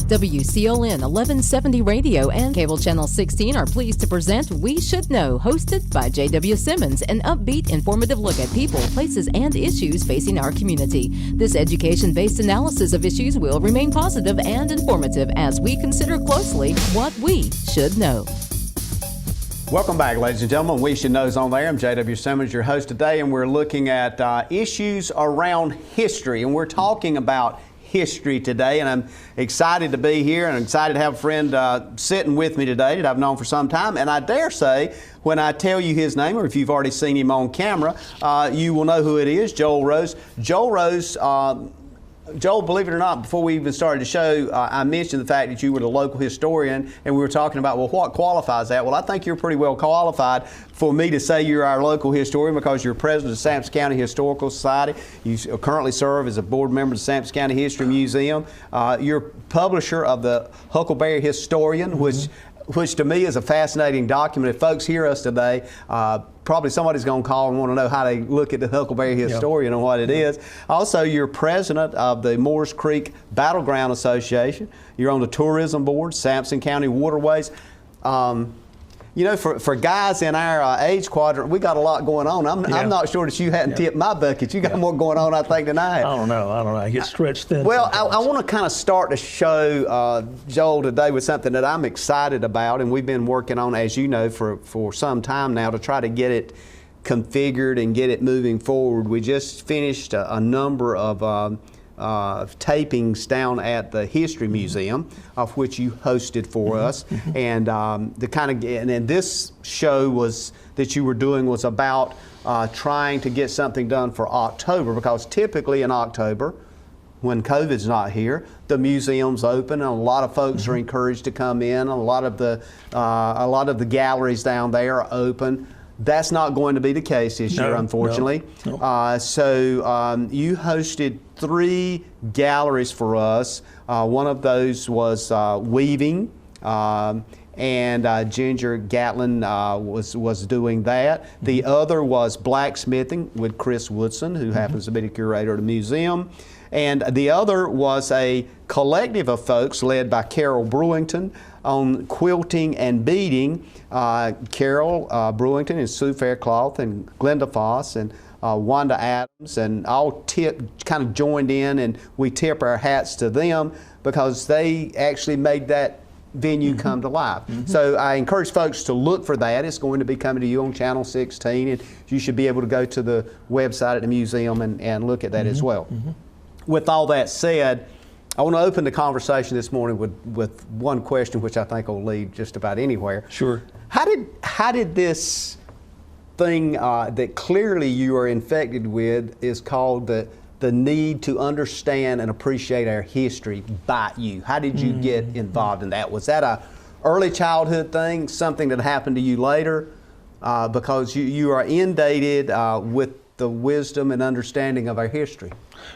WCLN 1170 Radio and Cable Channel 16 are pleased to present We Should Know, hosted by JW Simmons, an upbeat, informative look at people, places, and issues facing our community. This education-based analysis of issues will remain positive and informative as we consider closely what we should know. Welcome back, ladies and gentlemen. We Should Know is on there. I'm JW Simmons, your host today, and we're looking at issues around history, and we're talking about history today, and I'm excited to be here and I'm excited to have a friend sitting with me today that I've known for some time, and I dare say when I tell you his name, or if you've already seen him on camera, you will know who it is, Joel Rose. Joel, believe it or not, before we even started the show, I mentioned the fact that you were the local historian, and we were talking about, well, what qualifies that? Well, I think you're pretty well qualified for me to say you're our local historian because you're president of the Sampson County Historical Society. You currently serve as a board member of the Sampson County History Museum. You're publisher of the Huckleberry Historian, which to me is a fascinating document. If folks hear us today, probably somebody's going to call and want to know how they look at the Huckleberry Historian and what it is. Also, you're president of the Moores Creek Battleground Association. You're on the tourism board, Sampson County Waterways. You know, for guys in our age quadrant, we got a lot going on. I'm not sure that you hadn't tipped my bucket. You got more going on, I think, than I have. I don't know. I get stretched thin. Well, I want to kind of start the show, Joel, today with something that I'm excited about, and we've been working on, as you know, for some time now to try to get it configured and get it moving forward. We just finished a number of tapings down at the History Museum, of which you hosted for us, and and this show that you were doing was about trying to get something done for October, because typically in October, when COVID's not here, the museum's open and a lot of folks are encouraged to come in. A lot of the galleries down there are open. That's not going to be the case this year, unfortunately. No. So you hosted 3 galleries for us. One of those was weaving, and Ginger Gatlin was doing that. The other was blacksmithing with Chris Woodson, who happens to be the curator of the museum. And the other was a collective of folks led by Carol Brewington on quilting and beading. Carol Brewington and Sue Faircloth and Glenda Foss and Wanda Adams, and all kind of joined in, and we tip our hats to them because they actually made that venue come to life. So I encourage folks to look for that. It's going to be coming to you on Channel 16, and you should be able to go to the website at the museum and look at that as well. With all that said, I want to open the conversation this morning with one question, which I think will lead just about anywhere. Sure. How did this thing that clearly you are infected with is called the need to understand and appreciate our history bite you? How did you get involved in that? Was that a early childhood thing, something that happened to you later? Because you are inundated with the wisdom and understanding of our history.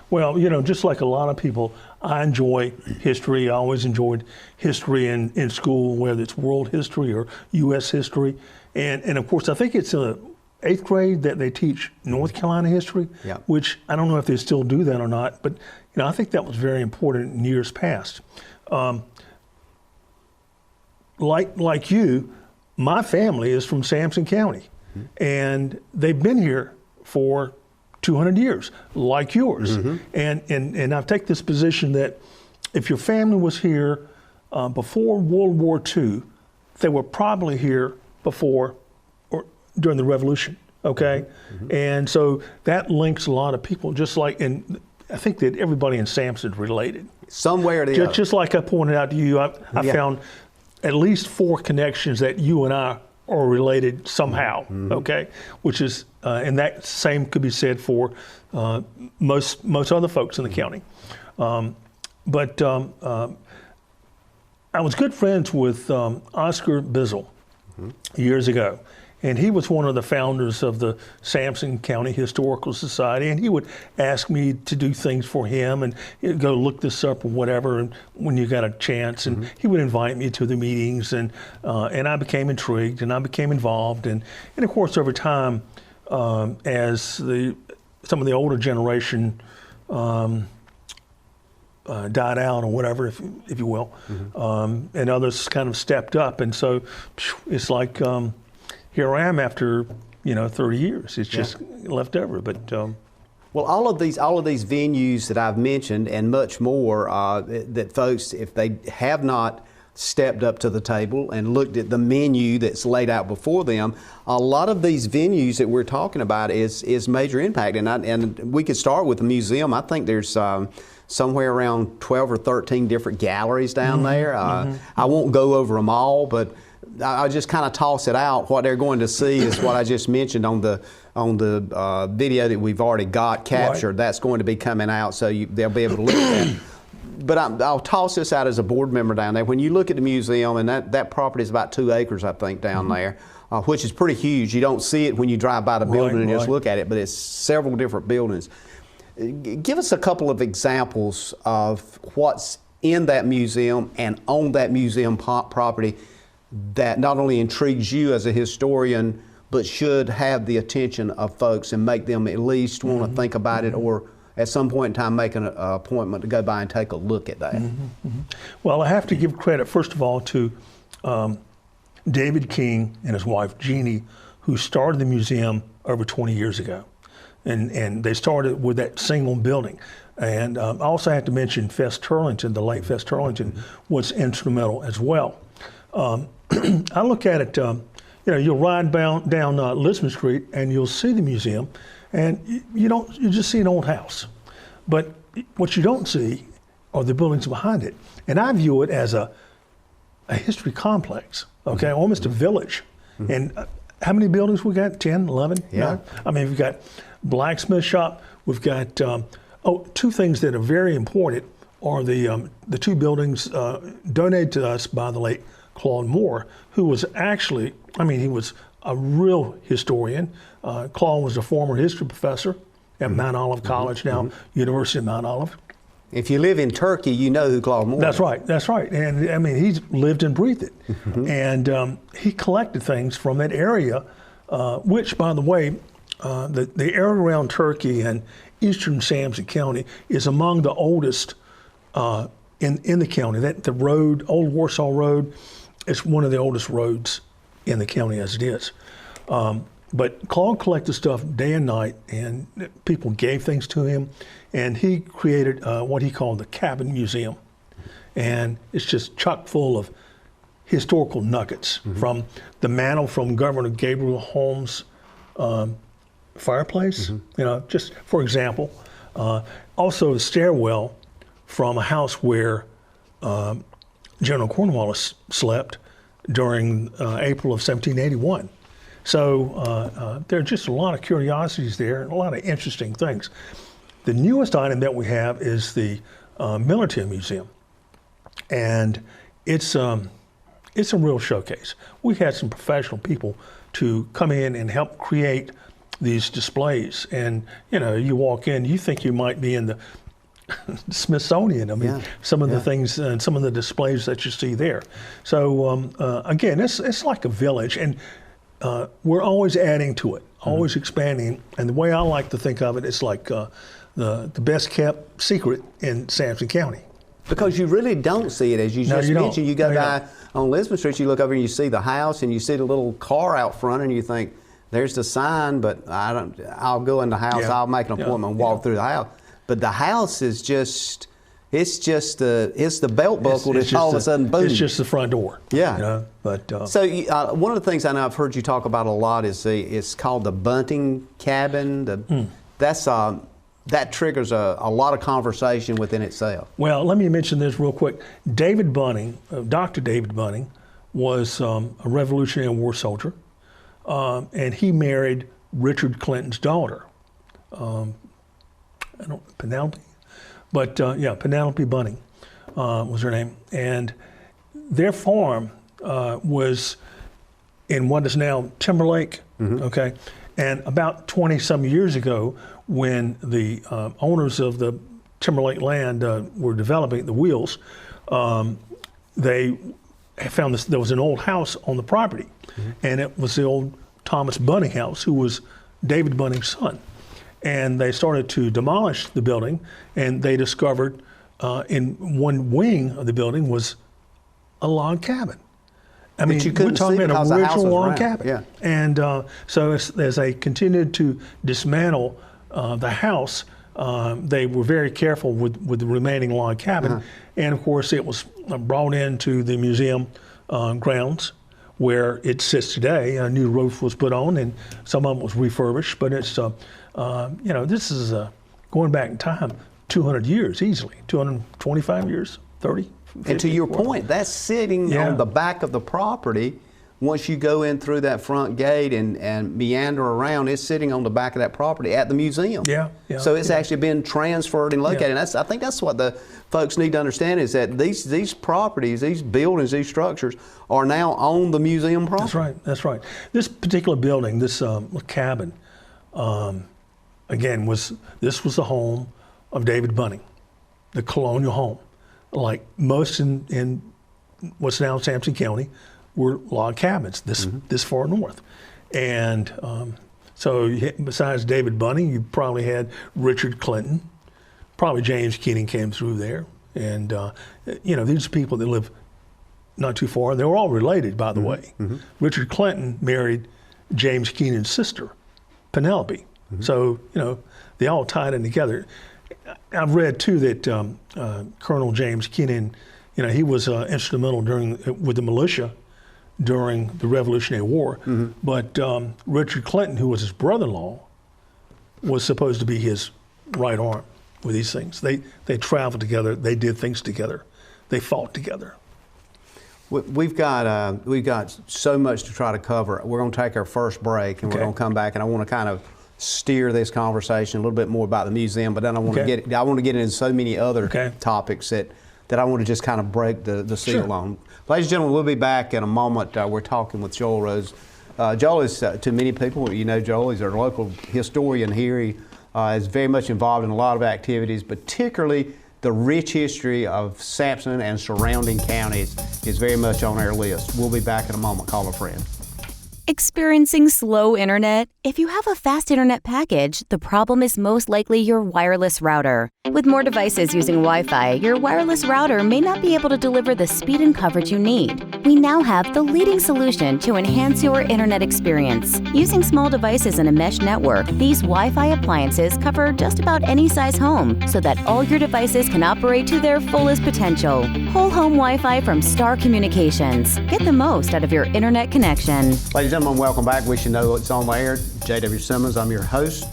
Well, you know, just like a lot of people, I enjoy history. I always enjoyed history in school, whether it's world history or U.S. history. And of course, I think it's in 8th grade that they teach North Carolina history, which I don't know if they still do that or not, but you know, I think that was very important in years past. Like you, my family is from Sampson County, and they've been here for 200 years, like yours. And I take this position that if your family was here before World War II, they were probably here before or during the Revolution, okay? And so that links a lot of people, just like, and I think that everybody in Sampson is related. Somewhere or the other. Just like I pointed out to you, I found at least 4 connections that you and I are related somehow, okay? Which is, and that same could be said for most other folks in the county. But I was good friends with Oscar Bizzle years ago. And he was one of the founders of the Sampson County Historical Society, and he would ask me to do things for him and he'd go look this up or whatever, and when you got a chance, and he would invite me to the meetings, and I became intrigued and I became involved, and of course over time, as some of the older generation died out or whatever, if you will, and others kind of stepped up. And so it's like here I am after 30 years. It's just left over. But well, all of these venues that I've mentioned and much more that folks, if they have not stepped up to the table and looked at the menu that's laid out before them, a lot of these venues that we're talking about is major impact. And we could start with the museum. I think there's somewhere around 12 or 13 different galleries down there. I won't go over them all, but I'll just kind of toss it out. What they're going to see is what I just mentioned on the video that we've already got captured. Right. That's going to be coming out, so they'll be able to look at that. But I'll toss this out as a board member down there. When you look at the museum, and that property is about 2 acres, I think, down there, which is pretty huge. You don't see it when you drive by the building and just look at it, but it's several different buildings. Give us a couple of examples of what's in that museum and on that museum property that not only intrigues you as a historian, but should have the attention of folks and make them at least want to think about it, or at some point in time make an appointment to go by and take a look at that. Well, I have to give credit, first of all, to David King and his wife, Jeannie, who started the museum over 20 years ago. And they started with that single building. And I also have to mention Fess Turlington, the late Fess Turlington, was instrumental as well. I look at it, you'll ride down Lisbon Street and you'll see the museum, and you just see an old house. But what you don't see are the buildings behind it. And I view it as a history complex, okay, almost a village. And how many buildings we got? 10, 11? Yeah. I mean, we've got blacksmith shop. We've got, two things that are very important are the 2 buildings donated to us by the late Claude Moore, who was actually, he was a real historian. Claude was a former history professor at Mount Olive College, now University of Mount Olive. If you live in Turkey, you know who Claude Moore is. That's right. And he's lived and breathed it. And he collected things from that area, which, by the way, the area around Turkey and eastern Sampson County is among the oldest in the county. The road, Old Warsaw Road, is one of the oldest roads in the county as it is. But Claude collected stuff day and night, and people gave things to him, and he created what he called the Cabin Museum. And it's just chock full of historical nuggets, from the mantle from Governor Gabriel Holmes' fireplace, just for example. Also the stairwell from a house where General Cornwallis slept during April of 1781. So there are just a lot of curiosities there and a lot of interesting things. The newest item that we have is the Military Museum, and it's a real showcase. We had some professional people to come in and help create these displays, and you walk in, you think you might be in the Smithsonian. Some of the things and some of the displays that you see there. So again, it's like a village, and we're always adding to it, always expanding. And the way I like to think of it, it's like the best kept secret in Sampson County. Because you really don't see it, as you just mentioned. You go by on Lisbon Street, you look over and you see the house, and you see the little car out front, and you think, there's the sign, but I'll go in the house, I'll make an appointment and walk through the house. But the house is just, it's the belt buckle that's all of a sudden boom. It's just the front door. Yeah. But so one of the things I know I've heard you talk about a lot is it's called the bunting cabin. That triggers a lot of conversation within itself. Well, let me mention this real quick. David Bunting, Dr. David Bunting, was a Revolutionary War soldier, and he married Richard Clinton's daughter. Penelope, but Penelope Bunting was her name, and their farm was in what is now Timberlake. Okay, and about 20-some years ago, when the owners of the Timberlake land were developing the wheels, they found there was an old house on the property, and it was the old Thomas Bunting house, who was David Bunting's son. And they started to demolish the building, and they discovered in one wing of the building was a log cabin. I mean, you couldn't we're talking see about because an the house original was log round. cabin. Yeah. And so as they continued to dismantle the house, they were very careful with the remaining log cabin. And of course, it was brought into the museum grounds where it sits today. A new roof was put on, and some of it was refurbished. But it's, this is going back in time 200 years easily, 225 years, 30. 50, And to your 40. point, that's sitting on the back of the property. Once you go in through that front gate and meander around, it's sitting on the back of that property at the museum. Yeah. So it's actually been transferred and located. And I think that's what the folks need to understand is that these properties, these buildings, these structures are now on the museum property. That's right. This particular building, this cabin, again, was the home of David Bunning, the colonial home. Like most in what's now Sampson County, were log cabins this far north. And so besides David Bunning, you probably had Richard Clinton, probably James Keenan came through there. And, these are people that live not too far. They were all related, by the way. Richard Clinton married James Keenan's sister, Penelope. So, they all tied in together. I've read too that Colonel James Keenan, he was instrumental with the militia during the Revolutionary War. But Richard Clinton, who was his brother-in-law, was supposed to be his right arm with these things. They traveled together. They did things together. They fought together. We've got so much to try to cover. We're going to take our first break, and we're going to come back, and I want to kind of steer this conversation a little bit more about the museum, but then I want to get into so many other topics that I want to just kind of break the seal on. Ladies and gentlemen, we'll be back in a moment. We're talking with Joel Rose. Joel is, to many people, Joel, he's our local historian here. He is very much involved in a lot of activities, particularly the rich history of Sampson and surrounding counties is very much on our list. We'll be back in a moment. Call a friend. Experiencing slow internet? If you have a fast internet package, the problem is most likely your wireless router. With more devices using Wi-Fi, your wireless router may not be able to deliver the speed and coverage you need. We now have the leading solution to enhance your internet experience. Using small devices in a mesh network, these Wi-Fi appliances cover just about any size home so that all your devices can operate to their fullest potential. Whole home Wi-Fi from Star Communications. Get the most out of your internet connection. Ladies and gentlemen, welcome back. We should know it's on the air. JW Simmons, I'm your host.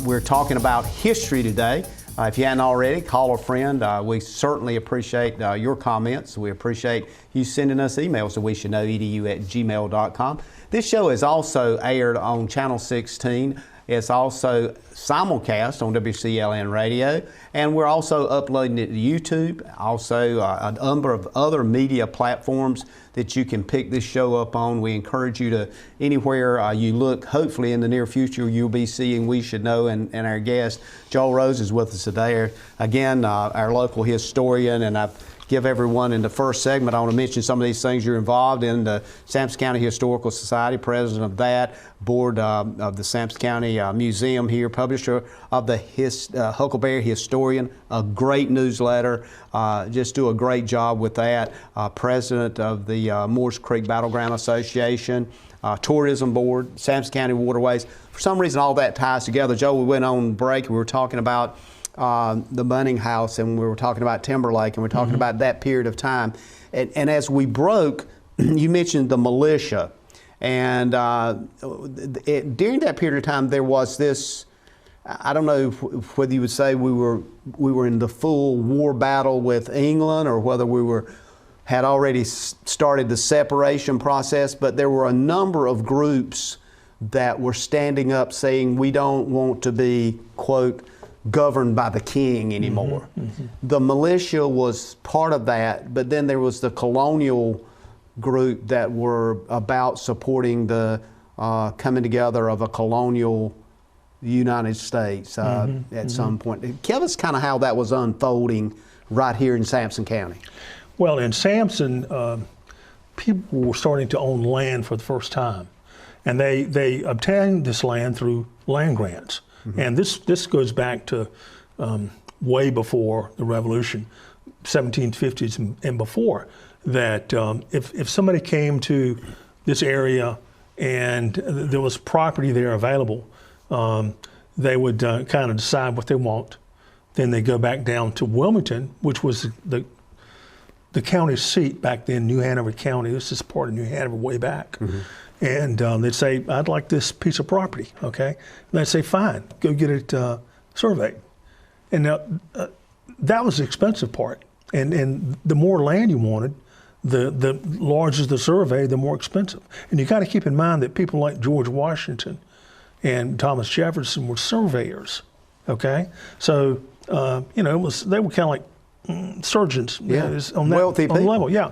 We're talking about history today. If you hadn't already, call a friend. We certainly appreciate your comments. We appreciate you sending us emails to weshouldknowedu@gmail.com. This show is also aired on Channel 16. It's also simulcast on WCLN Radio, and we're also uploading it to YouTube, also a number of other media platforms that you can pick this show up on. We encourage you to, anywhere you look, hopefully in the near future, you'll be seeing We Should Know, and our guest, Joel Rose, is with us today. Again, our local historian, and I've give everyone in the first segment, I want to mention some of these things you're involved in. The Sampson County Historical Society, president of that, board of the Sampson County Museum here, publisher of the Huckleberry Historian, a great newsletter. Just do a great job with that. President of the Moores Creek Battleground Association, tourism board, Sampson County Waterways. For some reason, all that ties together. Joe, we went on break. We were talking about the Bunning House, and we were talking about Timberlake, and we're talking about that period of time. And as we broke, you mentioned the militia. And during that period of time, there was this, I don't know whether you would say we were in the full war battle with England, or whether we had already started the separation process, but there were a number of groups that were standing up saying we don't want to be, quote, governed by the king anymore. The militia was part of that, but then there was the colonial group that were about supporting the coming together of a colonial United States at some point. Tell us kind of how that was unfolding right here in Sampson County. Well, in Sampson, people were starting to own land for the first time, and they obtained this land through land grants. And this goes back to way before the Revolution, 1750s and before, that if somebody came to this area and there was property there available, they would kind of decide what they want. Then they go back down to Wilmington, which was the county seat back then, New Hanover County. This is part of New Hanover way back. And they'd say, I'd like this piece of property, okay? And they'd say, fine, go get it surveyed. And now, that was the expensive part. And the more land you wanted, the larger the survey, the more expensive. And you got to keep in mind that people like George Washington and Thomas Jefferson were surveyors, okay? So, they were kind of like surgeons. On that, wealthy people. On the level, yeah.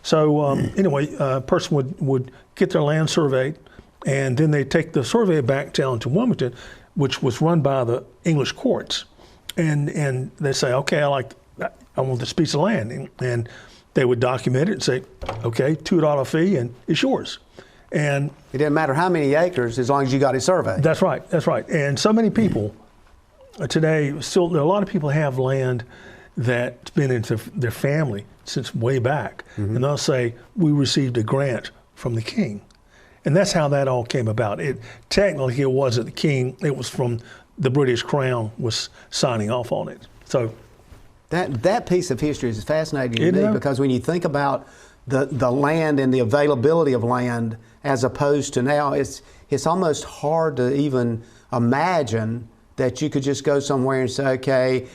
So anyway, a person would get their land surveyed, and then they take the survey back down to Wilmington, which was run by the English courts, and they say, okay, I want this piece of land, and they would document it and say, okay, $2 fee, and it's yours. And it didn't matter how many acres as long as you got it surveyed. That's right. That's right. And so many people today, still, there are a lot of people have land that's been into their family since way back. And they'll say, we received a grant from the king. And that's how that all came about. Technically, it wasn't the king. It was from the British Crown was signing off on it. So that piece of history is fascinating to me, because when you think about the land and the availability of land as opposed to now, it's almost hard to even imagine that you could just go somewhere and say, okay,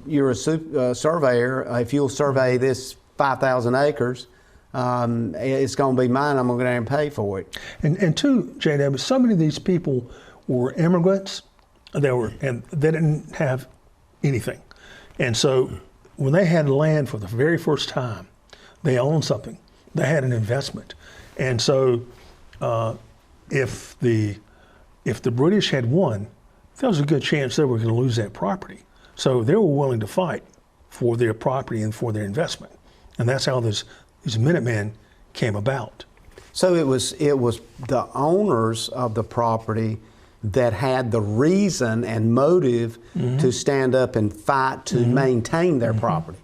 you're a surveyor. If you'll survey this 5,000 acres, it's going to be mine. I'm going to go down and pay for it. And two, JW, so many of these people were immigrants. They didn't have anything. And so when they had land for the very first time, they owned something. They had an investment. And so if the British had won, there was a good chance they were going to lose that property. So they were willing to fight for their property and for their investment. And that's how these Minutemen came about. So it was the owners of the property that had the reason and motive to stand up and fight to maintain their property.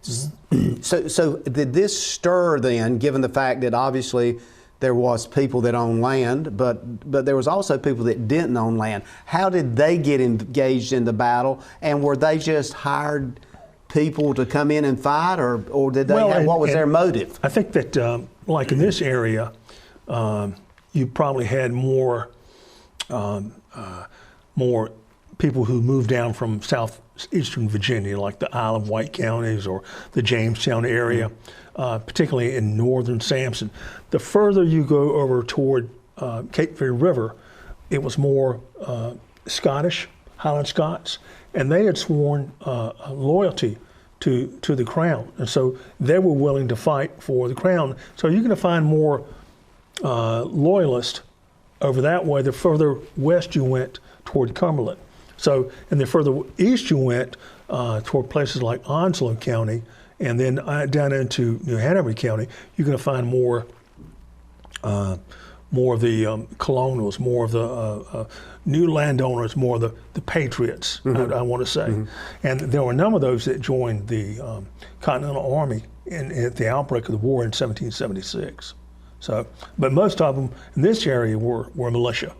So did this stir then, given the fact that obviously there was people that owned land, but there was also people that didn't own land. How did they get engaged in the battle? And were they just hired people to come in and fight, or did they what was their motive? I think that, like in this area, you probably had more people who moved down from southeastern Virginia, like the Isle of Wight counties or the Jamestown area, particularly in northern Sampson. The further you go over toward Cape Fear River, it was more Scottish, Highland Scots, and they had sworn loyalty to the crown. And so they were willing to fight for the crown. So you're going to find more loyalists over that way the further west you went toward Cumberland. So, and the further east you went toward places like Onslow County, and then down into New Hanover County, you're going to find more of the colonials, more of the new landowners, more of the patriots, I want to say. And there were a number of those that joined the Continental Army at the outbreak of the war in 1776. So, but most of them in this area were militia.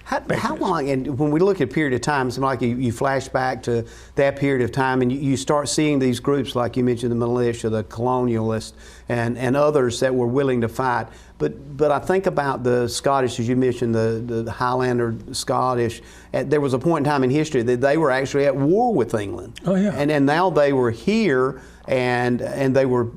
How long, and when we look at a period of time, it's like you flash back to that period of time and you start seeing these groups, like you mentioned, the militia, the colonialists, and others that were willing to fight. But I think about the Scottish, as you mentioned, the Highlander Scottish. There was a point in time in history that they were actually at war with England. Oh, yeah. And now they were here, and they were,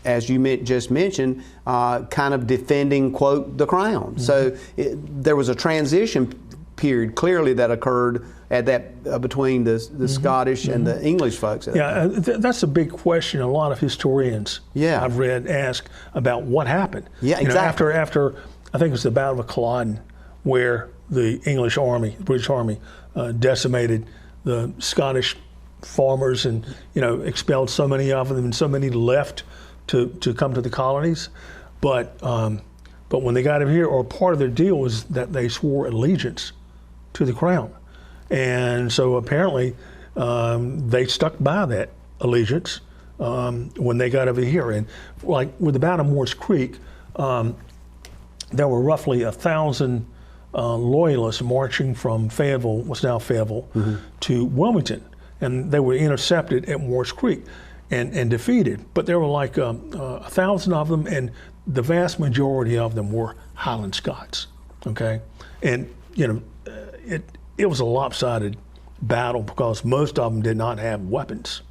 as you just mentioned, kind of defending, quote, the crown. So there was a transition period clearly that occurred at that between the Scottish and the English folks. That's a big question. A lot of historians I've read ask about what happened. Yeah, exactly. After I think it was the Battle of Culloden, where the English army, the British army, decimated the Scottish farmers and expelled so many of them, and so many left to come to the colonies. But when they got over here, or part of their deal was that they swore allegiance to the crown. And so apparently they stuck by that allegiance when they got over here. And like with the Battle of Moore's Creek, there were roughly 1,000 loyalists marching from Fayetteville, what's now Fayetteville, to Wilmington. And they were intercepted at Moore's Creek and defeated. But there were like 1,000 of them, and the vast majority of them were Highland Scots, okay? And, you know, it was a lopsided battle because most of them did not have weapons.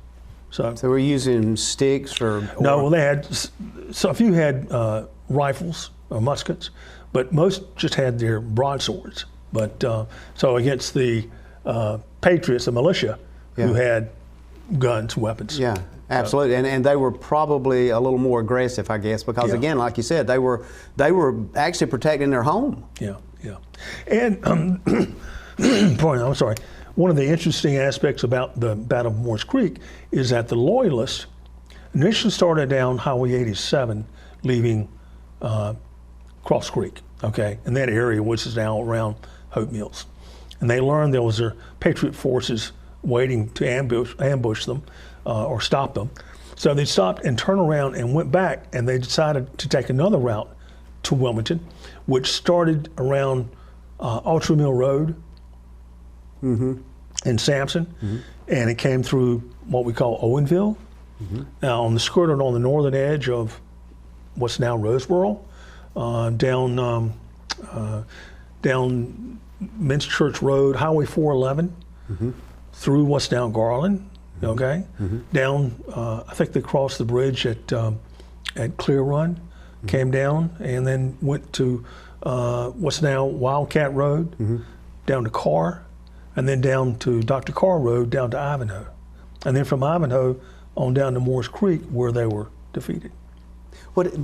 So we're using sticks or? No, well, they had, so a few had rifles or muskets, but most just had their broadswords. But so against the patriots, the militia, who had guns, weapons. Yeah, absolutely. And they were probably a little more aggressive, I guess, because again, like you said, they were actually protecting their home. Yeah. And I'm sorry. One of the interesting aspects about the Battle of Moore's Creek is that the Loyalists initially started down Highway 87, leaving Cross Creek, okay, in that area, which is now around Hope Mills. And they learned there was their Patriot forces waiting to ambush them or stop them. So they stopped and turned around and went back, and they decided to take another route to Wilmington, which started around Ultra Mill Road in Sampson, and it came through what we call Owenville. Now on the skirted on the northern edge of what's now Roseboro, down Mince Church Road, Highway 411, through what's now Garland, okay, down. I think they crossed the bridge at Clear Run, came down, and then went to what's now Wildcat Road, down to Carr, and then down to Dr. Carr Road, down to Ivanhoe, and then from Ivanhoe on down to Moore's Creek, where they were defeated.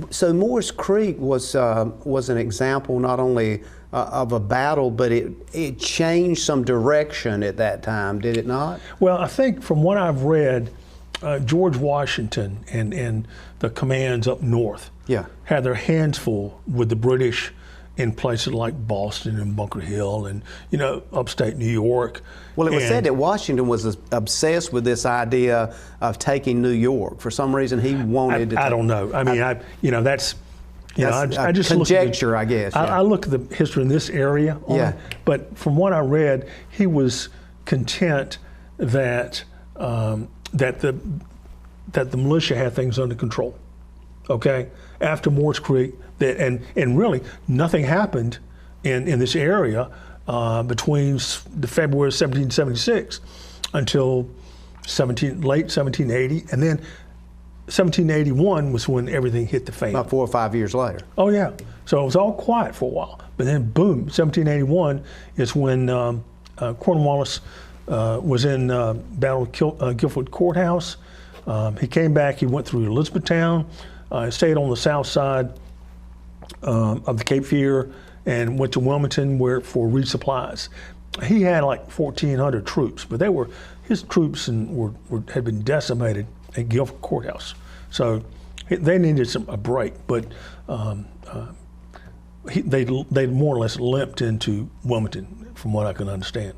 So Moore's Creek was an example not only of a battle, but it changed some direction at that time, did it not? Well, I think from what I've read, George Washington and the commands up north had their hands full with the British in places like Boston and Bunker Hill and, upstate New York. Well, it was said that Washington was obsessed with this idea of taking New York. For some reason, he wanted to. I don't know. I mean, that's I just conjecture, I guess. I look at the history in this area. But from what I read, he was content that that the militia had things under control. Okay, after Moore's Creek, and really nothing happened in this area between the February 1776 until late 1780, and then 1781 was when everything hit the fan. About 4 or 5 years later. Oh yeah, so it was all quiet for a while, but then boom, 1781 is when Cornwallis was in Battle of Guilford Courthouse. He came back. He went through Elizabethtown. Stayed on the south side of the Cape Fear and went to Wilmington for resupplies. He had like 1,400 troops, but his troops had been decimated at Guilford Courthouse. So they needed a break, but they more or less limped into Wilmington, from what I can understand.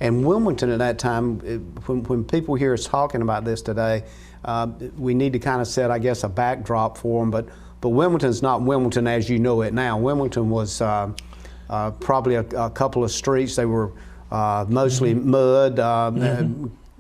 And Wilmington at that time, when people hear us talking about this today, we need to kind of set, I guess, a backdrop for them. But Wilmington's not Wilmington as you know it now. Wilmington was probably a couple of streets. They were mostly mud,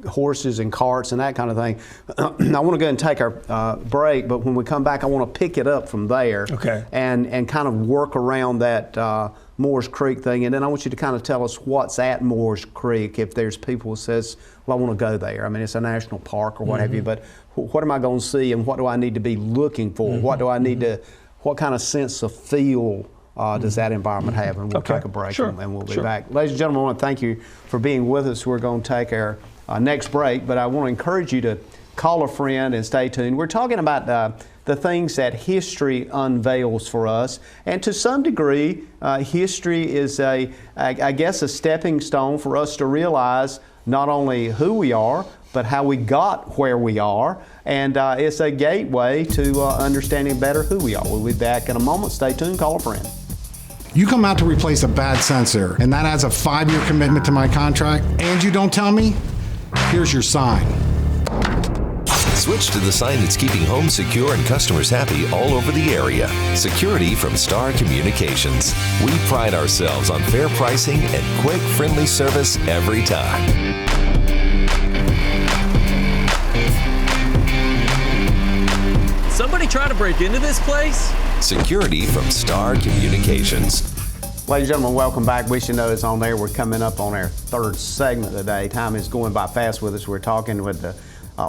horses and carts and that kind of thing. I want to go and take our break, but when we come back, I want to pick it up from there and kind of work around that Moore's Creek thing, and then I want you to kind of tell us what's at Moore's Creek if there's people who says, well, I want to go there. I mean, it's a national park or what have you, but what am I going to see and what do I need to be looking for? What do I need to, what kind of sense of feel does that environment have? And we'll take a break and we'll be back. Ladies and gentlemen, I want to thank you for being with us. We're going to take our next break, but I want to encourage you to call a friend and stay tuned. We're talking about the things that history unveils for us, and to some degree, history is I guess a stepping stone for us to realize not only who we are, but how we got where we are, and it's a gateway to understanding better who we are. We'll be back in a moment. Stay tuned. Call a friend. You come out to replace a bad sensor, and that adds a 5-year commitment to my contract, and you don't tell me? Here's your sign. Switch to the sign that's keeping homes secure and customers happy all over the area. Security from Star Communications. We pride ourselves on fair pricing and quick, friendly service every time. Somebody trying to break into this place? Security from Star Communications. Ladies and gentlemen, welcome back. We Should Know is on there. We're coming up on our third segment today. Time is going by fast with us. We're talking with the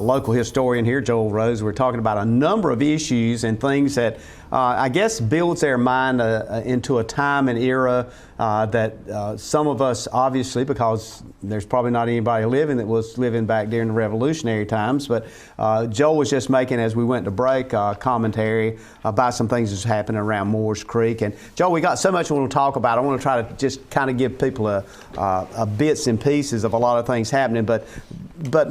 local historian here, Joel Rose. We're talking about a number of issues and things that I guess builds their mind into a time and era that some of us, obviously, because there's probably not anybody living that was living back during the revolutionary times, but Joel was just making, as we went to break, commentary about some things that's happening around Moores Creek. And Joel, we got so much we want to talk about. I want to try to just kind of give people a bits and pieces of a lot of things happening, but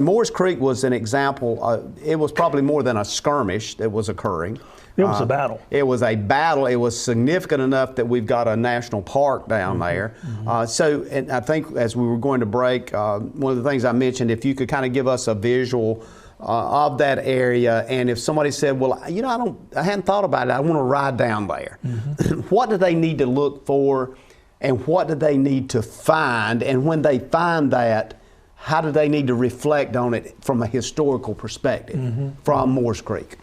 Moores Creek was an example. It was probably more than a skirmish that was occurring. It was a battle. It was a battle. It was significant enough that we've got a national park down there. And I think as we were going to break, one of the things I mentioned, if you could kind of give us a visual of that area, and if somebody said, well, you know, I hadn't thought about it, I want to ride down there. What do they need to look for, and what do they need to find? And when they find that, how do they need to reflect on it from a historical perspective from Moores Creek?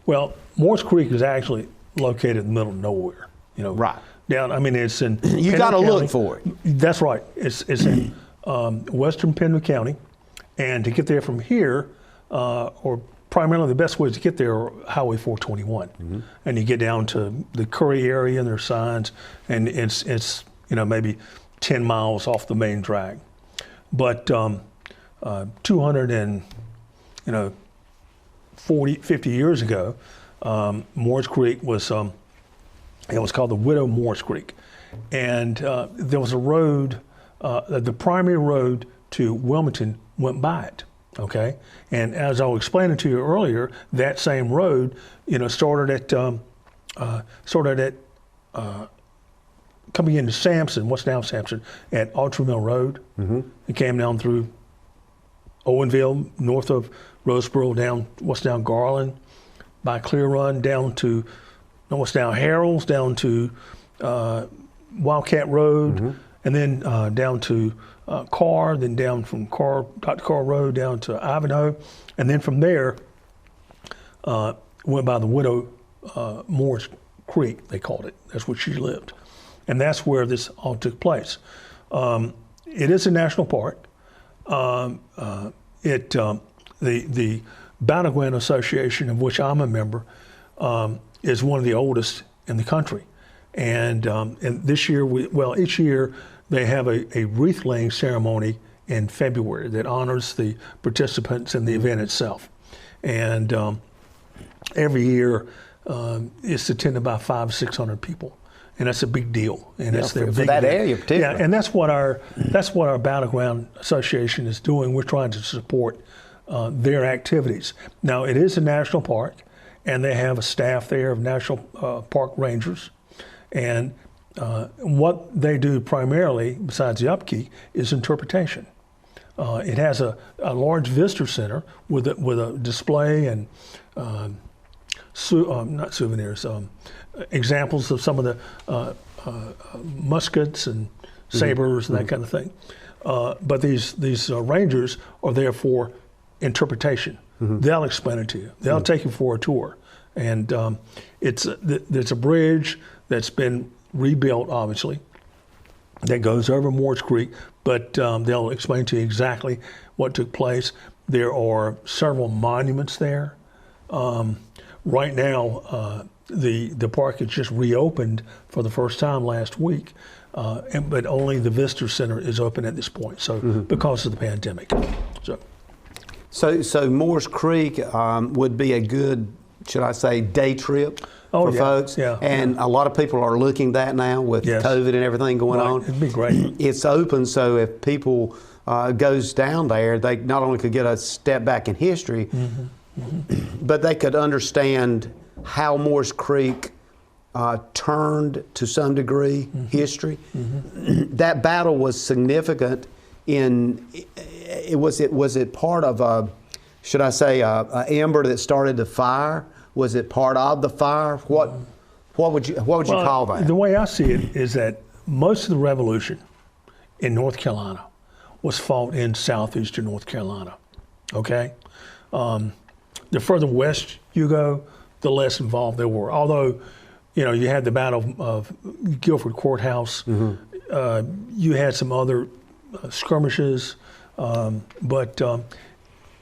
Well, Moores Creek is actually located in the middle of nowhere. You know, right down. I mean, it's in. You got to look for it. That's right. It's in western Pender County, and to get there from here, or primarily the best way to get there, are Highway 421, and you get down to the Curry area, and there's signs, and it's maybe 10 miles off the main drag, but 50 years ago, Moores Creek was, it was called the Widow Moores Creek. And there was a road, the primary road to Wilmington went by it, okay? And as I was explaining to you earlier, that same road, started at coming into Sampson, what's now Sampson, at Autry Mill Road. It came down through Owenville, north of Roseboro, down Garland, by Clear Run, down to what's now Harold's, down to Wildcat Road, and then down to Carr, then down from Dr. Carr Road down to Ivanhoe, and then from there went by the Widow Moores Creek, they called it. That's where she lived. And that's where this all took place. It is a national park. The Battleground Association, of which I'm a member, is one of the oldest in the country. And this year, each year they have a wreath laying ceremony in February that honors the participants in the event itself. And every year it's attended by 500-600 people. And that's a big deal, and that's their big for that area, particularly. Yeah, and that's what our Battleground Association is doing. We're trying to support their activities. Now, it is a national park, and they have a staff there of national park rangers, and what they do primarily, besides the upkeep, is interpretation. It has a large visitor center with a display and not souvenirs. Examples of some of the muskets and sabers and that kind of thing. But these rangers are there for interpretation. They'll explain it to you. They'll take you for a tour. And there's a bridge that's been rebuilt, obviously, that goes over Moores Creek, but they'll explain to you exactly what took place. There are several monuments there. Right now, the park has just reopened for the first time last week, but only the visitor center is open at this point. So because of the pandemic. So Moores Creek would be a good, should I say, day trip for folks. Yeah, and a lot of people are looking at that now with COVID and everything going on. It'd be great. It's open, so if people goes down there, they not only could get a step back in history, but they could understand how Moores Creek turned to some degree history. That battle was significant in was it part of should I say a ember that started the fire? Was it part of the fire? What would you call that? The way I see it is that most of the revolution in North Carolina was fought in southeastern North Carolina. Okay, the further west you go, the less involved they were. Although, you had the Battle of Guilford Courthouse, you had some other skirmishes, but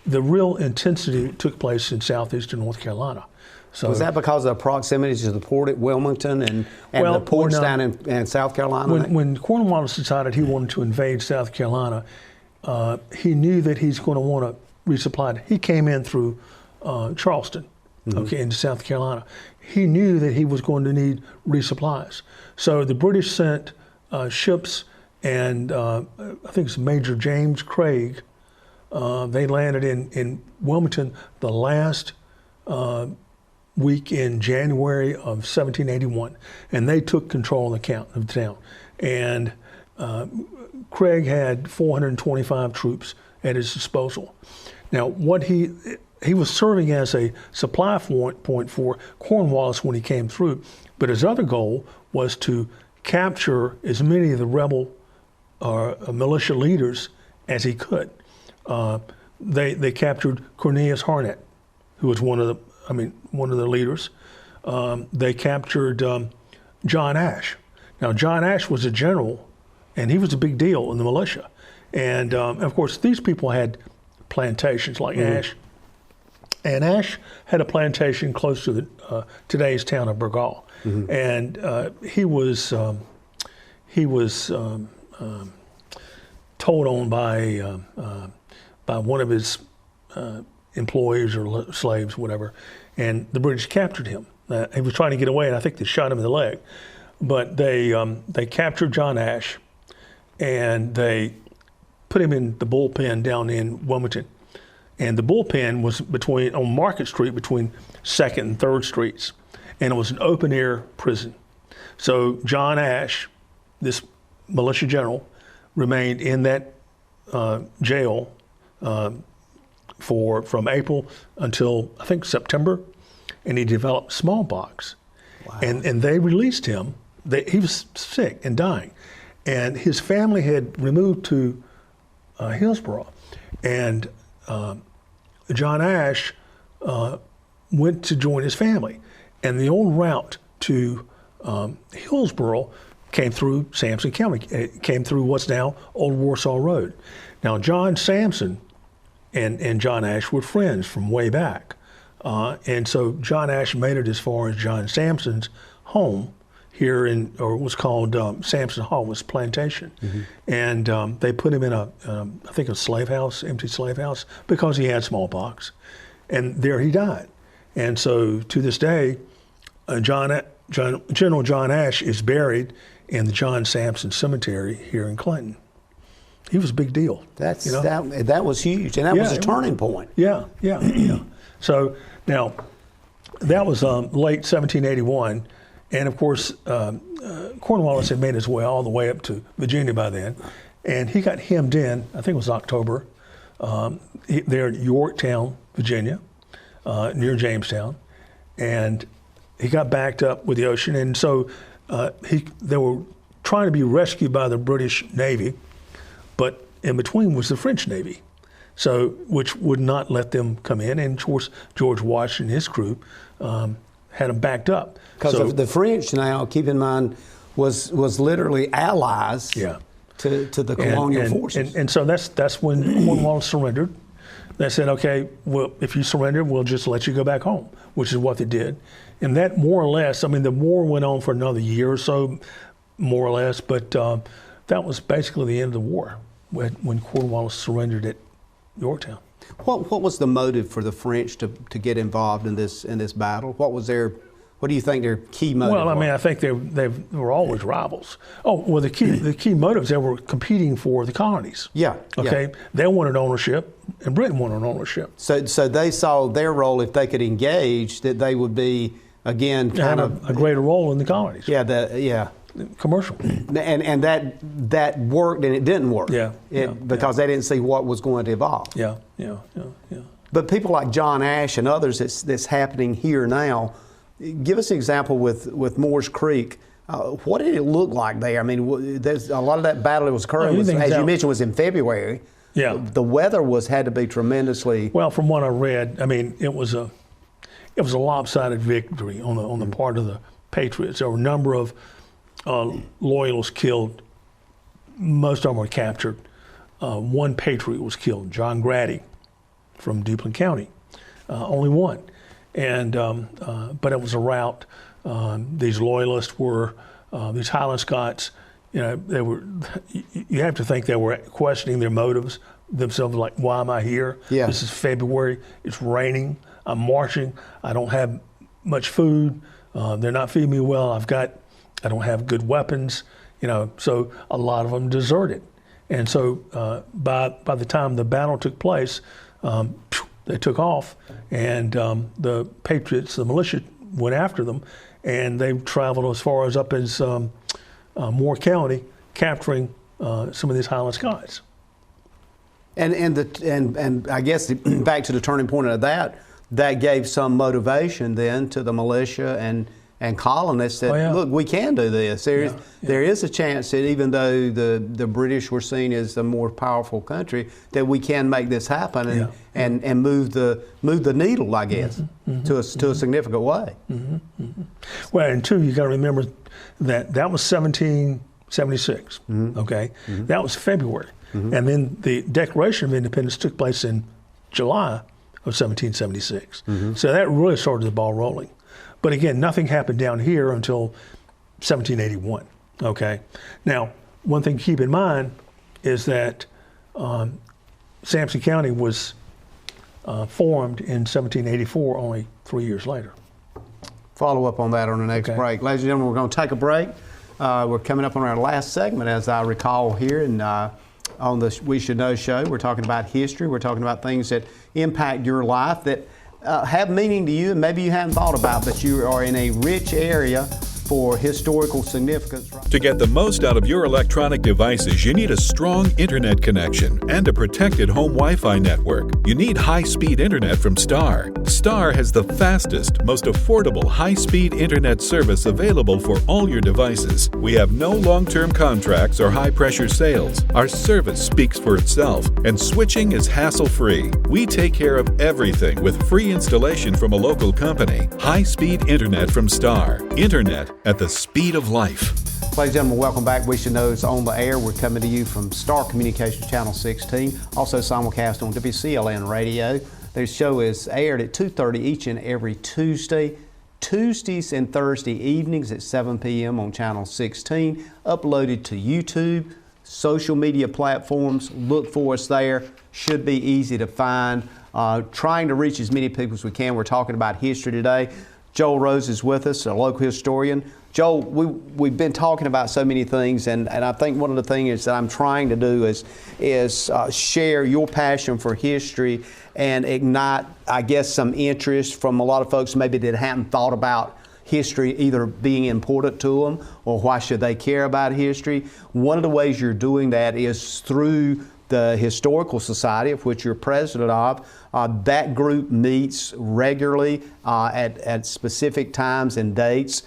the real intensity took place in southeastern North Carolina. So was that because of the proximity to the port at Wilmington and the ports down in South Carolina? When Cornwallis decided he wanted to invade South Carolina, he knew that he's going to want to resupply. He came in through Charleston, into South Carolina. He knew that he was going to need resupplies. So the British sent ships, and I think it's Major James Craig. They landed in Wilmington the last week in January of 1781, and they took control of the town. And Craig had 425 troops at his disposal. Now, what he was serving as a supply point for Cornwallis when he came through, but his other goal was to capture as many of the rebel militia leaders as he could. They captured Cornelius Harnett, who was one of the leaders. They captured John Ash. Now, John Ash was a general, and he was a big deal in the militia. And of course, these people had plantations like Ash. And Ash had a plantation close to today's town of Burgaw. And he was told on by one of his employees or slaves, whatever, and the British captured him. He was trying to get away, and I think they shot him in the leg. But they captured John Ash, and they put him in the bullpen down in Wilmington. And the bullpen was on Market Street between 2nd and 3rd Streets, and it was an open-air prison. So John Ash, this militia general, remained in that jail from April until I think September, and he developed smallpox. Wow. And they released him. He was sick and dying, and his family had removed to Hillsborough, and John Ash went to join his family, and the old route to Hillsborough came through Sampson County. It came through what's now Old Warsaw Road. Now, John Sampson and John Ash were friends from way back. And so John Ash made it as far as John Sampson's home here or it was called Sampson Hall, was plantation. And they put him in I think a slave house, empty slave house, because he had smallpox. And there he died. And so to this day, General John Ash is buried in the John Sampson Cemetery here in Clinton. He was a big deal. That was huge, and that was a turning point. Yeah. So now, that was late 1781, and of course, Cornwallis had made his way all the way up to Virginia by then, and he got hemmed in, I think it was October, there at Yorktown, Virginia, near Jamestown, and he got backed up with the ocean, and so they were trying to be rescued by the British Navy, but in between was the French Navy, which would not let them come in. And of course, George Washington and his crew had them backed up. Because the French, now, keep in mind, was literally allies to the colonial forces. And so that's when Cornwallis surrendered. They said, okay, well, if you surrender, we'll just let you go back home, which is what they did. And that more or less, the war went on for another year or so, more or less, but that was basically the end of the war when Cornwallis surrendered at Yorktown. What was the motive for the French to get involved in this battle? What do you think their key motive was? Well, I think they were always rivals. Oh, well, the key motives, they were competing for the colonies. Yeah. Okay. Yeah. They wanted ownership, and Britain wanted ownership. So they saw their role, if they could engage, that they would be, again, kind of a greater role in the colonies. Yeah. commercial. And that worked and it didn't work. Because they didn't see what was going to evolve. Yeah. But people like John Ash and others that's happening here now, give us an example with Moores Creek. What did it look like there? I mean, there's a lot of that battle that was occurring, as you mentioned, was in February. Yeah. The weather had to be tremendously. Well, from what I read, I mean, it was a lopsided victory on the part of the Patriots. There were a number of loyalists killed. Most of them were captured. One Patriot was killed, John Grady from Duplin County. Only one. And but it was a rout. These loyalists were these Highland Scots. You know, you have to think they were questioning their motives themselves, like, why am I here? Yeah. This is February. It's raining. I'm marching. I don't have much food. They're not feeding me well. I don't have good weapons. You know, so a lot of them deserted. And so by the time the battle took place, they took off, and the Patriots, the militia, went after them, and they traveled as far as up as Moore County, capturing some of these Highland Scots. And I guess back to the turning point of that gave some motivation then to the militia and colonists that, look, we can do this. There is a chance that even though the British were seen as the more powerful country, that we can make this happen and move the needle, I guess, to a significant way. Well, and two, you got to remember that was 1776. Okay, that was February, and then the Declaration of Independence took place in July of 1776. So that really started the ball rolling. But again, nothing happened down here until 1781, okay? Now, one thing to keep in mind is that Sampson County was formed in 1784, only 3 years later. Follow up on that on the next break. Ladies and gentlemen, we're going to take a break. We're coming up on our last segment, as I recall here, and on the We Should Know show, we're talking about history. We're talking about things that impact your life that have meaning to you and maybe you hadn't thought about, but you are in a rich area for historical significance. To get the most out of your electronic devices, you need a strong internet connection and a protected home Wi-Fi network. You need high-speed internet from Star. Star has the fastest, most affordable high-speed internet service available for all your devices. We have no long-term contracts or high-pressure sales. Our service speaks for itself, and switching is hassle-free. We take care of everything with free installation from a local company. High-speed internet from Star. Internet at the speed of life. Ladies and gentlemen, welcome back. We Should Know is on the air. We're coming to you from Star Communications Channel 16, also simulcast on WCLN Radio. Their show is aired at 2:30 each and every Tuesday. Tuesdays and Thursday evenings at 7 p.m. on Channel 16, uploaded to YouTube, social media platforms. Look for us there. Should be easy to find. Trying to reach as many people as we can. We're talking about history today. Joel Rose is with us, a local historian. Joel, we've been talking about so many things, and I think one of the things that I'm trying to do is share your passion for history and ignite, I guess, some interest from a lot of folks maybe that hadn't thought about history either being important to them or why should they care about history. One of the ways you're doing that is through the Historical Society, of which you're president of. That group meets regularly at specific times and dates.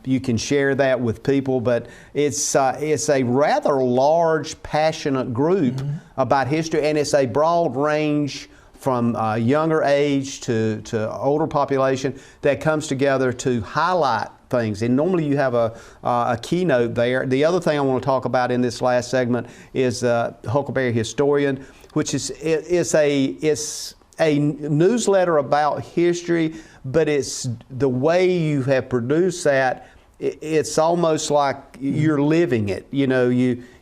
You can share that with people, but it's a rather large, passionate group about history, and it's a broad range from younger age to older population that comes together to highlight things. And normally you have a keynote there. The other thing I want to talk about in this last segment is Huckleberry Historian, which is a newsletter about history, but it's the way you have produced that. It's almost like you're living it. You know,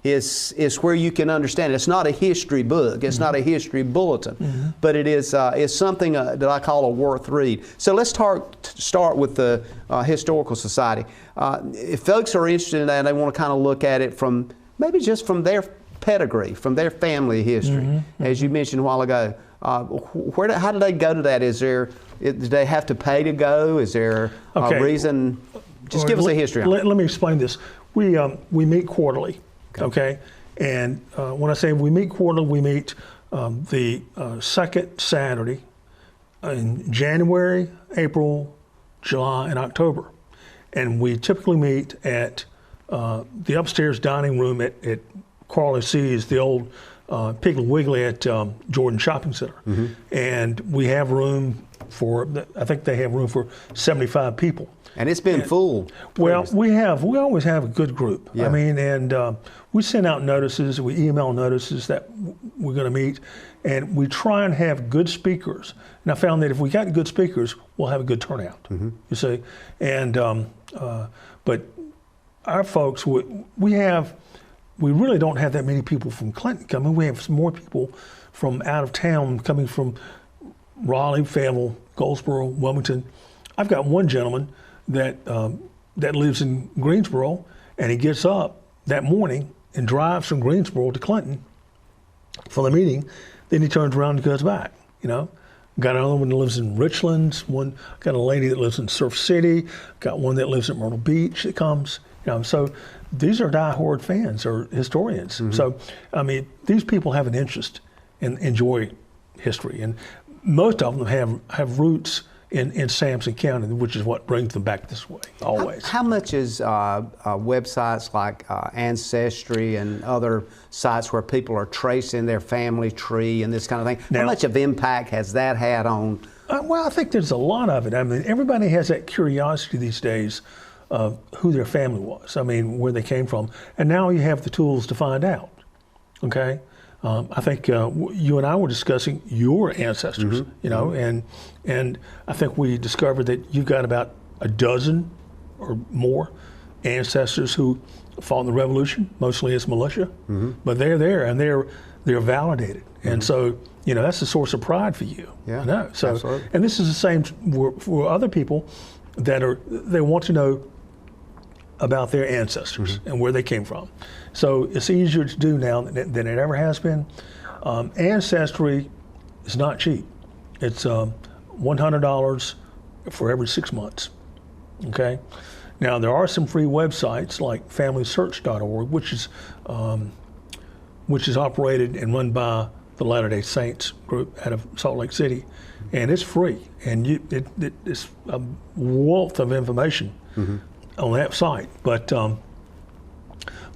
it's where you can understand it. It's not a history book. It's not a history bulletin, but it is it's something that I call a worth read. So let's start with the Historical Society. If folks are interested in that, and they want to kind of look at it from maybe just from their pedigree, from their family history, as you mentioned a while ago. How do they go to that? Do they have to pay to go? Is there a reason? Just give us a history on it. Let me explain this. We meet quarterly, okay? And when I say we meet quarterly, we meet the second Saturday in January, April, July, and October. And we typically meet at the upstairs dining room at Crawley C's, the old Piggly Wiggly at Jordan Shopping Center. And we have room for, I think they have room for 75 people. And it's been full. Well, we always have a good group. Yeah. I mean, and we send out notices, we email notices that we're going to meet, and we try and have good speakers. And I found that if we got good speakers, we'll have a good turnout, you see. And, but our folks, we really don't have that many people from Clinton coming. We have some more people from out of town coming from Raleigh, Fayetteville, Goldsboro, Wilmington. I've got one gentleman that lives in Greensboro, and he gets up that morning and drives from Greensboro to Clinton for the meeting. Then he turns around and goes back, you know. Got another one that lives in Richlands. Got a lady that lives in Surf City. Got one that lives in Myrtle Beach that comes, you know. So these are diehard fans or historians. So, I mean, these people have an interest and enjoy history. And most of them have roots in Sampson County, which is what brings them back this way, always. How much is websites like Ancestry and other sites where people are tracing their family tree and this kind of thing, how much of impact has that had on? Well, I think there's a lot of it. I mean, everybody has that curiosity these days of who their family was, I mean, where they came from. And now you have the tools to find out, okay? I think you and I were discussing your ancestors, you know, and I think we discovered that you've got about a dozen or more ancestors who fought in the Revolution, mostly as militia, but they're there and they're validated, and so you know that's a source of pride for you. Yeah, I know. So, absolutely. and this is the same for other people that they want to know about their ancestors and where they came from. So it's easier to do now than it ever has been. Ancestry is not cheap. It's $100 for every 6 months, okay? Now there are some free websites like FamilySearch.org, which is operated and run by the Latter-day Saints group out of Salt Lake City, and it's free, and it's a wealth of information on that site, but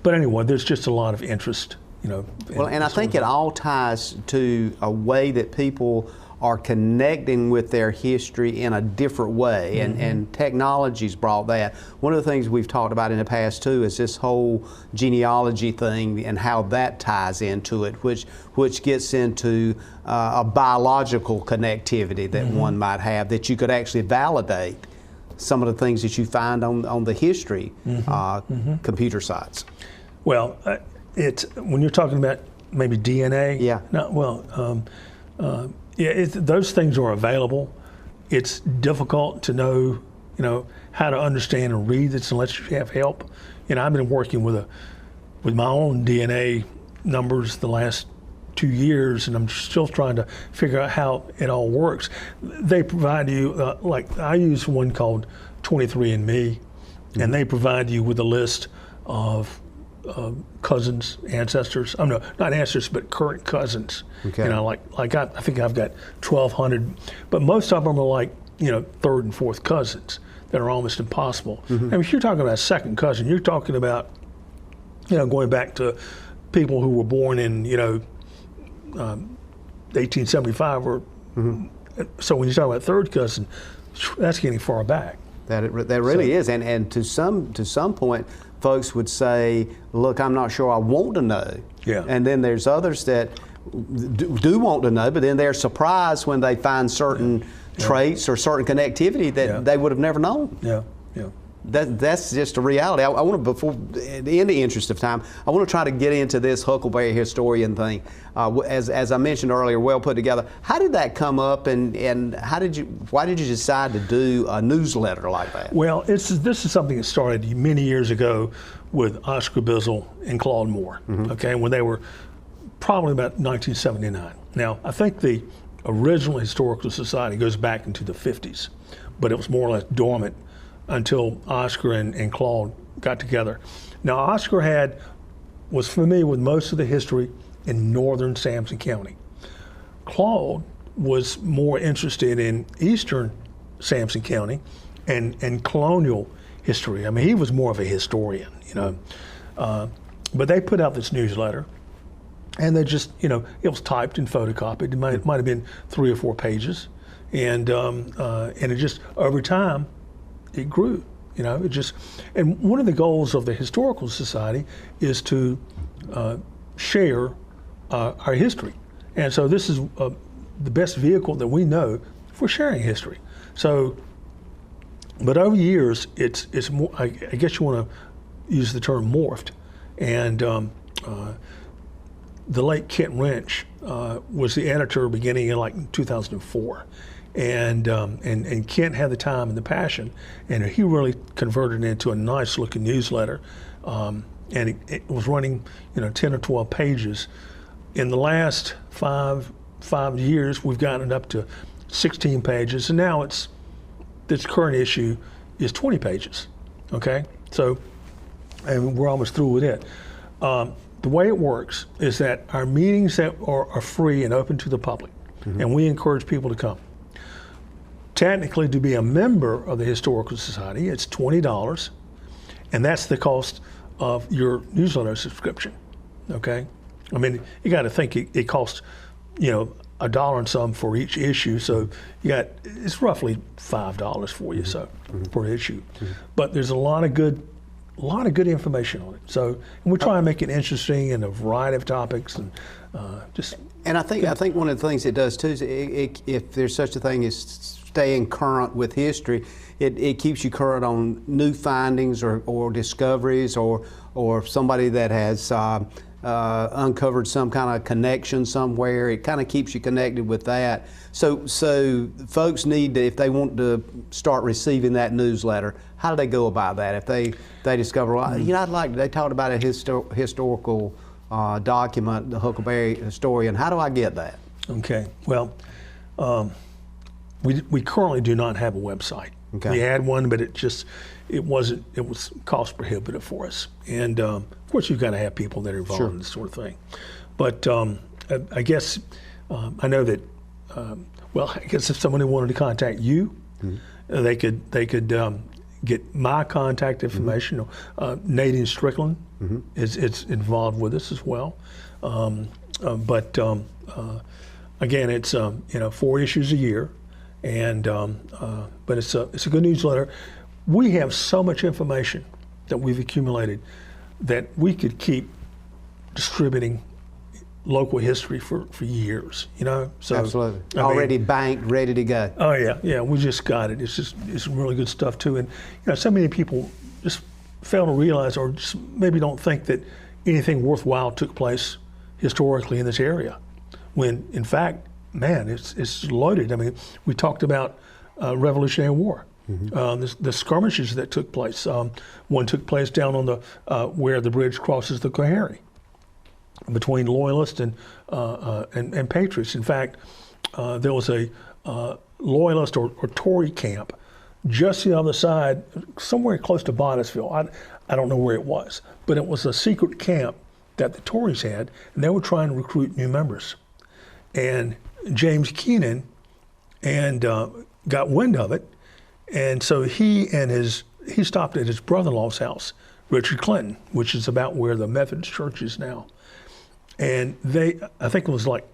anyway, there's just a lot of interest, you know. Well, and I think it all ties to a way that people are connecting with their history in a different way, and technology's brought that. One of the things we've talked about in the past too is this whole genealogy thing and how that ties into it, which gets into a biological connectivity that one might have, that you could actually validate some of the things that you find on the history computer sites. Well, when you're talking about maybe DNA, those things are available. It's difficult to know, you know, how to understand and read this unless you have help. You know, I've been working with my own DNA numbers the last 2 years, and I'm still trying to figure out how it all works. They provide you, like I use one called 23andMe, and they provide you with a list of cousins, ancestors. No, not ancestors, but current cousins. Okay. You know, like I think I've got 1,200, but most of them are like, you know, third and fourth cousins that are almost impossible. I mean, if you're talking about second cousin, you're talking about, you know, going back to people who were born in, you know, 1875 or so. When you talk about third cousin, that's getting far back. That really is, and to some point, folks would say, "Look, I'm not sure I want to know." Yeah. And then there's others that do want to know, but then they're surprised when they find certain traits or certain connectivity that they would have never known. Yeah. Yeah. That's just a reality. I want to, before, in the interest of time, I want to try to get into this Huckleberry historian thing. As I mentioned earlier, well put together. How did that come up, and why did you decide to do a newsletter like that? Well, this is something that started many years ago with Oscar Bizzle and Claude Moore. Okay, when they were probably about 1979. Now, I think the original Historical Society goes back into the 50s, but it was more or less dormant until Oscar and Claude got together. Now, Oscar was familiar with most of the history in northern Sampson County. Claude was more interested in eastern Sampson County and colonial history. I mean, he was more of a historian, you know. But they put out this newsletter, and they just, you know, it was typed and photocopied. It might have been 3 or 4 pages, and it just over time it grew. You know, and one of the goals of the Historical Society is to share our history, and so this is the best vehicle that we know for sharing history. So, but over years, it's more. I guess you want to use the term morphed, and the late Kent Wrench was the editor beginning in like 2004. And Kent had the time and the passion, and he really converted it into a nice looking newsletter. And it was running, you know, 10 or 12 pages. In the last five years, we've gotten it up to 16 pages, and now this current issue is 20 pages. Okay, so, and we're almost through with it. The way it works is that our meetings that are free and open to the public, and we encourage people to come. Technically, to be a member of the Historical Society, it's $20, and that's the cost of your newsletter subscription. Okay, I mean, you got to think it costs, you know, $1 and some for each issue, so it's roughly $5 for you, so per issue. But there's a lot of good information on it. So, and we try and make it interesting in a variety of topics, and just. And I think one of the things it does too is if there's such a thing as staying current with history, it keeps you current on new findings or discoveries or somebody that has uncovered some kind of connection somewhere. It kind of keeps you connected with that. So folks need to, if they want to start receiving that newsletter, how do they go about that? If they discover, you know, they talked about a historical document, the Huckleberry Historian. How do I get that? Okay, well, we currently do not have a website. Okay. We had one, but it was cost prohibitive for us. And of course, you've got to have people that are involved in this sort of thing. But I guess I know that. Well, I guess if somebody wanted to contact you, they could get my contact information. Nadine Strickland is involved with us as well. But again, it's 4 issues a year, and but it's a good newsletter. We have so much information that we've accumulated that we could keep distributing local history for years, you know. So absolutely, already banked, ready to go. Oh yeah, we just got it. It's really good stuff too, and you know, so many people just fail to realize, or just maybe don't think that anything worthwhile took place historically in this area, when in fact, man, it's loaded. I mean, we talked about Revolutionary War. The skirmishes that took place. One took place down on the where the bridge crosses the Coharie, between Loyalists and Patriots. In fact, there was a Loyalist or Tory camp just the other side, somewhere close to Bonnettsville. I don't know where it was, but it was a secret camp that the Tories had, and they were trying to recruit new members. And James Keenan got wind of it, and so he stopped at his brother-in-law's house, Richard Clinton, which is about where the Methodist Church is now. And I think it was like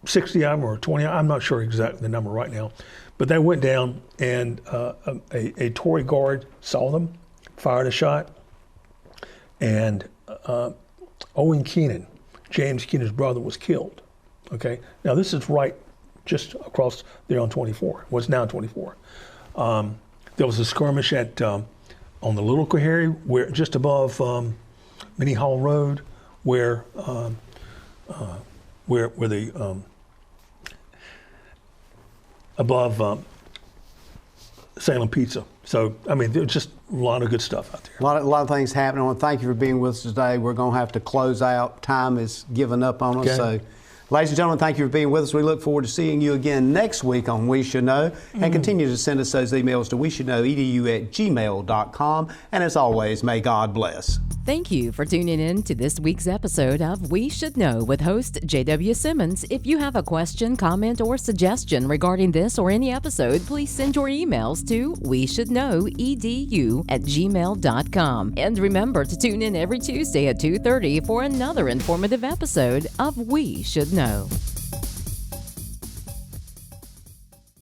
60 of them or 20, I'm not sure exactly the number right now, but they went down, and a Tory guard saw them, fired a shot, and Owen Keenan, James Keenan's brother, was killed. Okay, now this is right just across there on 24, what's now 24. There was a skirmish at on the Little Coharie, where just above Minnie Hall Road, where the above Salem Pizza. So I mean, there's just a lot of good stuff out there. A lot of things happening. I want to thank you for being with us today. We're going to have to close out. Time is giving up on us. Okay. Ladies and gentlemen, thank you for being with us. We look forward to seeing you again next week on We Should Know. And continue to send us those emails to weshouldknowedu@gmail.com. And as always, may God bless. Thank you for tuning in to this week's episode of We Should Know with host JW Simmons. If you have a question, comment, or suggestion regarding this or any episode, please send your emails to weshouldknowedu@gmail.com. And remember to tune in every Tuesday at 2:30 for another informative episode of We Should Know.